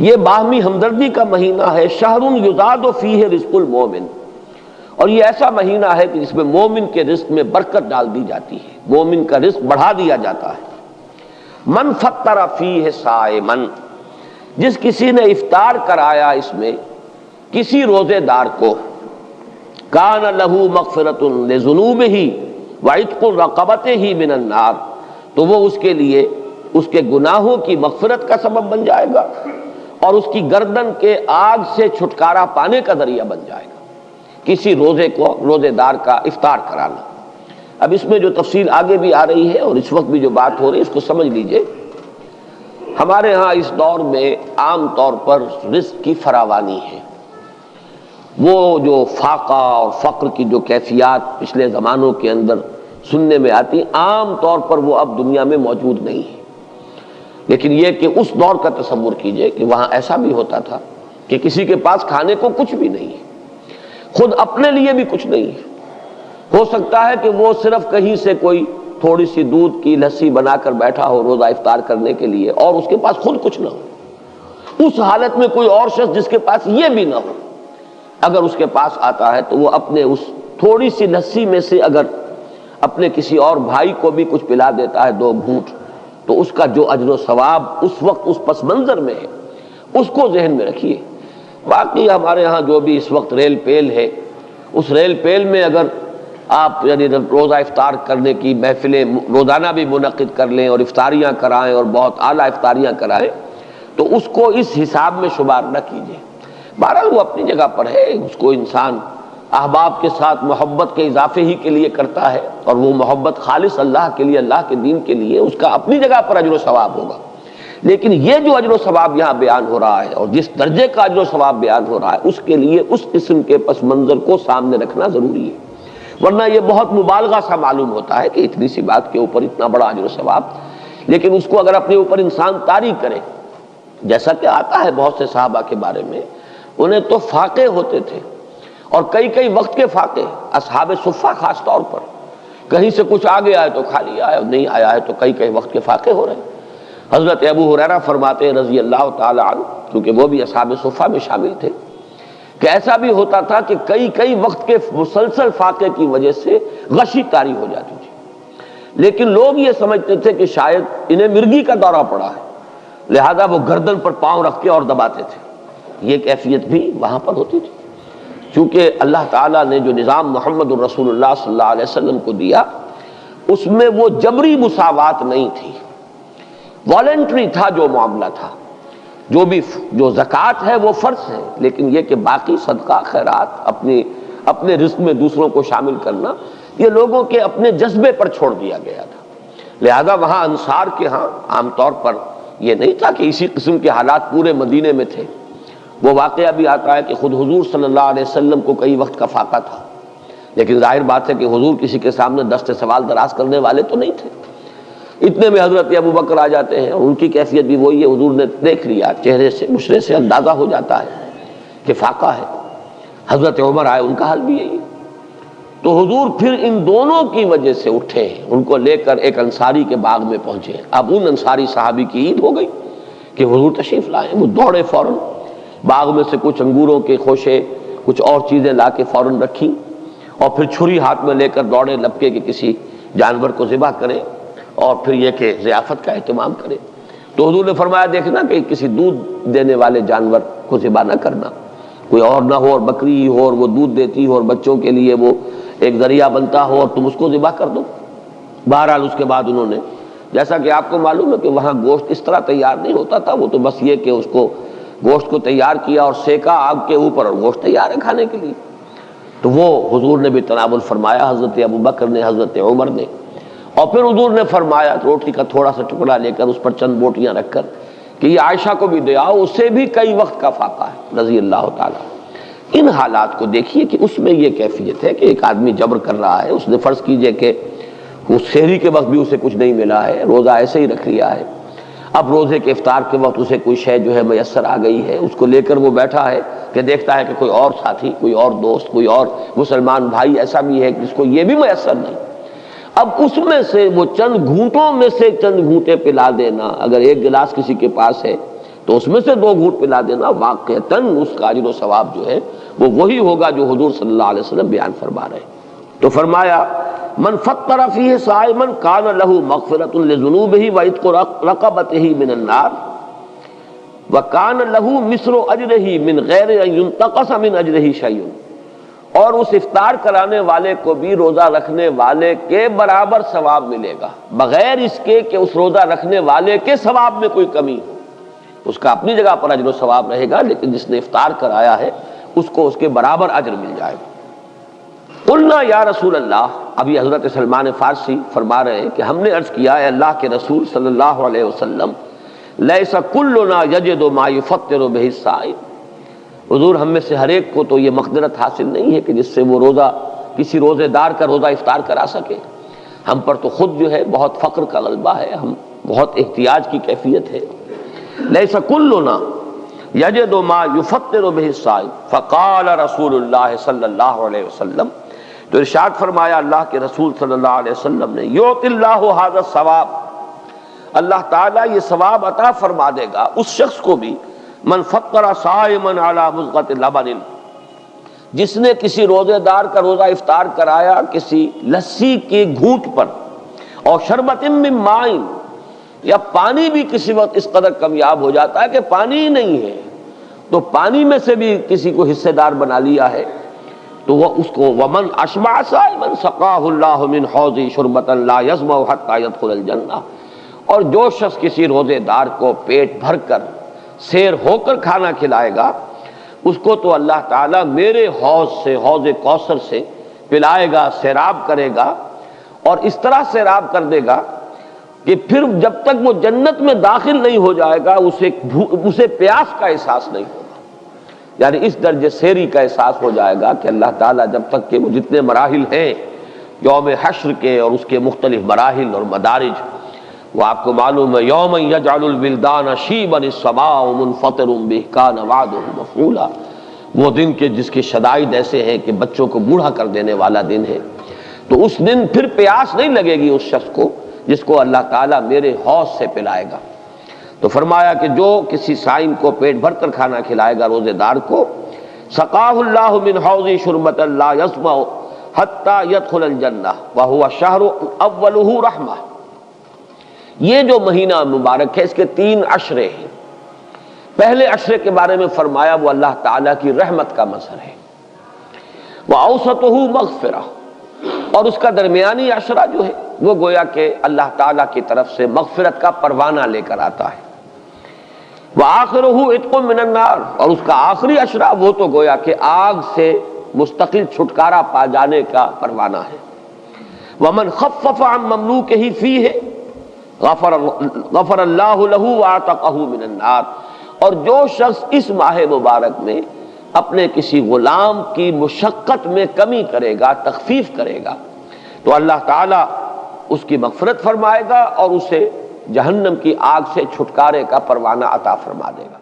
یہ باہمی ہمدردی کا مہینہ ہے، شہر یزاد فیہ رزق المومن، اور یہ ایسا مہینہ ہے کہ جس میں مومن کے رزق میں برکت ڈال دی جاتی ہے، مومن کا رزق بڑھا دیا جاتا ہے۔ من فطر فیہ صائما، جس کسی نے افطار کرایا اس میں کسی روزے دار کو، کان لہ مغفرۃ لذنوبہ وعتق رقبتہ من النار، تو وہ اس کے لیے اس کے گناہوں کی مغفرت کا سبب بن جائے گا اور اس کی گردن کے آگ سے چھٹکارا پانے کا ذریعہ بن جائے گا، کسی روزے دار کا افطار کرانا۔ اب اس میں جو تفصیل آگے بھی آ رہی ہے اور اس وقت بھی جو بات ہو رہی ہے اس کو سمجھ لیجئے۔ ہمارے ہاں اس دور میں عام طور پر رزق کی فراوانی ہے، وہ جو فاقہ اور فقر کی جو کیفیات پچھلے زمانوں کے اندر سننے میں آتی، عام طور پر وہ اب دنیا میں موجود نہیں ہے۔ لیکن یہ کہ اس دور کا تصور کیجئے کہ وہاں ایسا بھی ہوتا تھا کہ کسی کے پاس کھانے کو کچھ بھی نہیں ہے، خود اپنے لیے بھی کچھ نہیں ہے، ہو سکتا ہے کہ وہ صرف کہیں سے کوئی تھوڑی سی دودھ کی لسی بنا کر بیٹھا ہو روزہ افطار کرنے کے لیے اور اس کے پاس خود کچھ نہ ہو۔ اس حالت میں کوئی اور شخص جس کے پاس یہ بھی نہ ہو، اگر اس کے پاس آتا ہے تو وہ اپنے اس تھوڑی سی لسی میں سے اگر اپنے کسی اور بھائی کو بھی کچھ پلا دیتا ہے 2 گھونٹ، تو اس کا جو اجر و ثواب اس وقت اس پس منظر میں ہے اس کو ذہن میں رکھیے۔ باقی ہمارے ہاں جو بھی اس وقت ریل پیل ہے، اس ریل پیل میں اگر آپ یعنی روزہ افطار کرنے کی محفلیں روزانہ بھی منعقد کر لیں اور افطاریاں کرائیں اور بہت اعلیٰ افطاریاں کرائیں تو اس کو اس حساب میں شمار نہ کیجیے۔ بہرحال وہ اپنی جگہ پر ہے، اس کو انسان احباب کے ساتھ محبت کے اضافے ہی کے لیے کرتا ہے، اور وہ محبت خالص اللہ کے لیے، اللہ کے دین کے لیے، اس کا اپنی جگہ پر اجر و ثواب ہوگا۔ لیکن یہ جو اجر و ثواب یہاں بیان ہو رہا ہے اور جس درجے کا اجر و ثواب بیان ہو رہا ہے، اس کے لیے اس قسم کے پس منظر کو سامنے رکھنا ضروری ہے، ورنہ یہ بہت مبالغہ سا معلوم ہوتا ہے کہ اتنی سی بات کے اوپر اتنا بڑا اجر و ثواب۔ لیکن اس کو اگر اپنے اوپر انسان طاری کرے، جیسا کہ آتا ہے بہت سے صحابہ کے بارے میں، انہیں تو فاقے ہوتے تھے اور کئی وقت کے فاقے، اصحاب صفہ خاص طور پر، کہیں سے کچھ آگے آئے تو کھا لیا ہے اور نہیں آیا ہے تو کئی وقت کے فاقے ہو رہے ہیں۔ حضرت ابو ہریرہ فرماتے ہیں رضی اللہ تعالی عنہ، کیونکہ وہ بھی اصحاب صفہ میں شامل تھے، کہ ایسا بھی ہوتا تھا کہ کئی وقت کے مسلسل فاقے کی وجہ سے غشی طاری ہو جاتی تھی، لیکن لوگ یہ سمجھتے تھے کہ شاید انہیں مرگی کا دورہ پڑا ہے، لہذا وہ گردن پر پاؤں رکھ کے اور دباتے تھے۔ یہ کیفیت بھی وہاں پر ہوتی تھی، چونکہ اللہ تعالیٰ نے جو نظام محمد الرسول اللہ صلی اللہ علیہ وسلم کو دیا اس میں وہ جبری مساوات نہیں تھی، والنٹری تھا جو معاملہ تھا۔ جو زکوٰۃ ہے وہ فرض ہے، لیکن یہ کہ باقی صدقہ خیرات اپنے رزق میں دوسروں کو شامل کرنا یہ لوگوں کے اپنے جذبے پر چھوڑ دیا گیا تھا۔ لہذا وہاں انصار کے ہاں عام طور پر یہ نہیں تھا کہ اسی قسم کے حالات پورے مدینے میں تھے۔ وہ واقعہ بھی آتا ہے کہ خود حضور صلی اللہ علیہ وسلم کو کئی وقت کا فاقہ تھا، لیکن ظاہر بات ہے کہ حضور کسی کے سامنے دست سوال دراز کرنے والے تو نہیں تھے۔ اتنے میں حضرت ابو بکر آ جاتے ہیں اور ان کی کیفیت بھی وہی ہے، حضور نے دیکھ لیا، چہرے سے مشرے سے اندازہ ہو جاتا ہے کہ فاقہ ہے۔ حضرت عمر آئے، ان کا حال بھی یہی ہے۔ تو حضور پھر ان دونوں کی وجہ سے اٹھے، ان کو لے کر ایک انصاری کے باغ میں پہنچے۔ اب ان انصاری صحابی کی عید ہو گئی کہ حضور تشریف لائے، وہ دوڑے فوراً باغ میں سے کچھ انگوروں کے خوشے کچھ اور چیزیں لا کے فوراً رکھی اور پھر چھری ہاتھ میں لے کر دوڑے لپکے کہ کسی جانور کو ذبح کریں اور پھر یہ کہ ضیافت کا اہتمام کریں۔ تو حضور نے فرمایا دیکھنا کہ کسی دودھ دینے والے جانور کو ذبح نہ کرنا، کوئی اور نہ ہو اور بکری ہی ہو اور وہ دودھ دیتی ہو اور بچوں کے لیے وہ ایک ذریعہ بنتا ہو اور تم اس کو ذبح کر دو۔ بہرحال اس کے بعد انہوں نے، جیسا کہ آپ کو معلوم ہے کہ وہاں گوشت اس طرح تیار نہیں ہوتا تھا، وہ تو بس یہ کہ اس کو گوشت کو تیار کیا اور سیکا آگ کے اوپر اور گوشت تیار ہے کھانے کے لیے۔ تو وہ حضور نے بھی تناول فرمایا، حضرت ابو بکر نے، حضرت عمر نے، اور پھر حضور نے فرمایا روٹی کا تھوڑا سا ٹکڑا لے کر اس پر چند بوٹیاں رکھ کر کہ یہ عائشہ کو بھی دے آؤ، اسے بھی کئی وقت کا فاقہ ہے رضی اللہ تعالیٰ۔ ان حالات کو دیکھیے کہ اس میں یہ کیفیت ہے کہ ایک آدمی جبر کر رہا ہے، اس نے فرض کیجئے کہ اس سحری کے وقت بھی اسے کچھ نہیں ملا ہے، روزہ ایسے ہی رکھ لیا ہے، اب روزے کے افطار کے وقت اسے کوئی شے جو ہے میسر آ گئی ہے، اس کو لے کر وہ بیٹھا ہے کہ دیکھتا ہے کہ کوئی اور ساتھی، کوئی اور دوست، کوئی اور مسلمان بھائی ایسا بھی ہے جس کو یہ بھی میسر نہیں۔ اب اس میں سے وہ چند گھونٹوں میں سے چند گھونٹے پلا دینا، اگر ایک گلاس کسی کے پاس ہے تو اس میں سے 2 گھونٹ پلا دینا واقعتاً اس کا اجر و ثواب جو ہے وہ وہی ہوگا جو حضور صلی اللہ علیہ وسلم بیان فرما رہے ہیں۔ تو فرمایا من فطر فیہ صائما کان لہ مغفرۃ لذنوبہ وعتق رقبتہ من النار وکان لہ مثل اجرہ من غیر ان ينتقص من اجرہ شیء، اور اس افطار کرانے والے کو بھی روزہ رکھنے والے کے برابر ثواب ملے گا، بغیر اس کے کہ اس روزہ رکھنے والے کے ثواب میں کوئی کمی ہو۔ اس کا اپنی جگہ پر اجر و ثواب رہے گا، لیکن جس نے افطار کرایا ہے اس کو اس کے برابر اجر مل جائے گا۔ قلنا یا رسول اللہ، ابھی حضرت سلمان فارسی فرما رہے ہیں کہ ہم نے عرض کیا ہے اللہ کے رسول صلی اللہ علیہ وسلم، لیس کلنا یجد ما یفطر بہ الصائم، حضور ہم میں سے ہر ایک کو تو یہ مقدرت حاصل نہیں ہے کہ جس سے وہ روزہ کسی روزے دار کا روزہ افطار کرا سکے۔ ہم پر تو خود جو ہے بہت فقر کا غلبہ ہے، ہم بہت احتیاج کی کیفیت ہے۔ لیس کلنا یجد ما یفطر بہ الصائم، فقال رسول اللہ صلی اللہ علیہ وسلم، تو ارشاد فرمایا اللہ کے رسول صلی اللہ علیہ وسلم نے، یعطی اللہ ھذا الثواب، اللہ تعالیٰ یہ ثواب عطا فرما دے گا اس شخص کو بھی، من فطر صائما علی مضغۃ لبن، جس نے کسی روزے دار کا روزہ افطار کرایا کسی لسی کے گھونٹ پر، اور شربت من ماء، یا پانی بھی کسی وقت اس قدر کمیاب ہو جاتا ہے کہ پانی ہی نہیں ہے، تو پانی میں سے بھی کسی کو حصے دار بنا لیا ہے، تو وہ اس کو ومن اشبع صائما سقاہ اللہ من حوض شربۃ لا یظمأ حتی یدخل الجنہ، اور جو شخص کسی روزے دار کو پیٹ بھر کر سیر ہو کر کھانا کھلائے گا اس کو تو اللہ تعالیٰ میرے حوض سے، حوض کوثر سے پلائے گا، سیراب کرے گا، اور اس طرح سیراب کر دے گا کہ پھر جب تک وہ جنت میں داخل نہیں ہو جائے گا اسے پیاس کا احساس نہیں ہوگا، یعنی اس درجے سیری کا احساس ہو جائے گا کہ اللہ تعالیٰ جب تک کہ وہ جتنے مراحل ہیں یوم حشر کے اور اس کے مختلف مراحل اور مدارج، وہ آپ کو معلوم ہے یوم یجعل الولدان شیبا السماء منفطر بہ کان وعدہ مفعولا، وہ دن کے جس کے شدائد ایسے ہیں کہ بچوں کو بوڑھا کر دینے والا دن ہے، تو اس دن پھر پیاس نہیں لگے گی اس شخص کو جس کو اللہ تعالیٰ میرے حوض سے پلائے گا۔ تو فرمایا کہ جو کسی صائم کو پیٹ بھر کر کھانا کھلائے گا روزے دار کو، سقاہ اللہ من حوض شربۃ لا یظمأ حتی یدخل الجنہ وہو شہر اولہ رحمہ، یہ جو مہینہ مبارک ہے اس کے 3 عشرے ہیں۔ پہلے عشرے کے بارے میں فرمایا وہ اللہ تعالیٰ کی رحمت کا مظہر ہے، وَأَوْسَطُهُ مَغْفِرَةٌ، اور اس کا درمیانی عشرہ جو ہے وہ گویا کہ اللہ تعالیٰ کی طرف سے مغفرت کا پروانہ لے کر آتا ہے، وَآخِرُهُ عِتْقٌ مِّنَ النَّارِ، اور اس کا آخری عشرہ وہ تو گویا کہ آگ سے مستقل چھٹکارا پا جانے کا پروانہ ہے۔ وَمَنْ خَفَّفَ عَن مَمْلُوكِهِ فِيهِ غفر اللہ لہ وَاعْتَقَہُ مِنَ النَّارِ، اور جو شخص اس ماہ مبارک میں اپنے کسی غلام کی مشقت میں کمی کرے گا، تخفیف کرے گا، تو اللہ تعالیٰ اس کی مغفرت فرمائے گا اور اسے جہنم کی آگ سے چھٹکارے کا پروانہ عطا فرما دے گا۔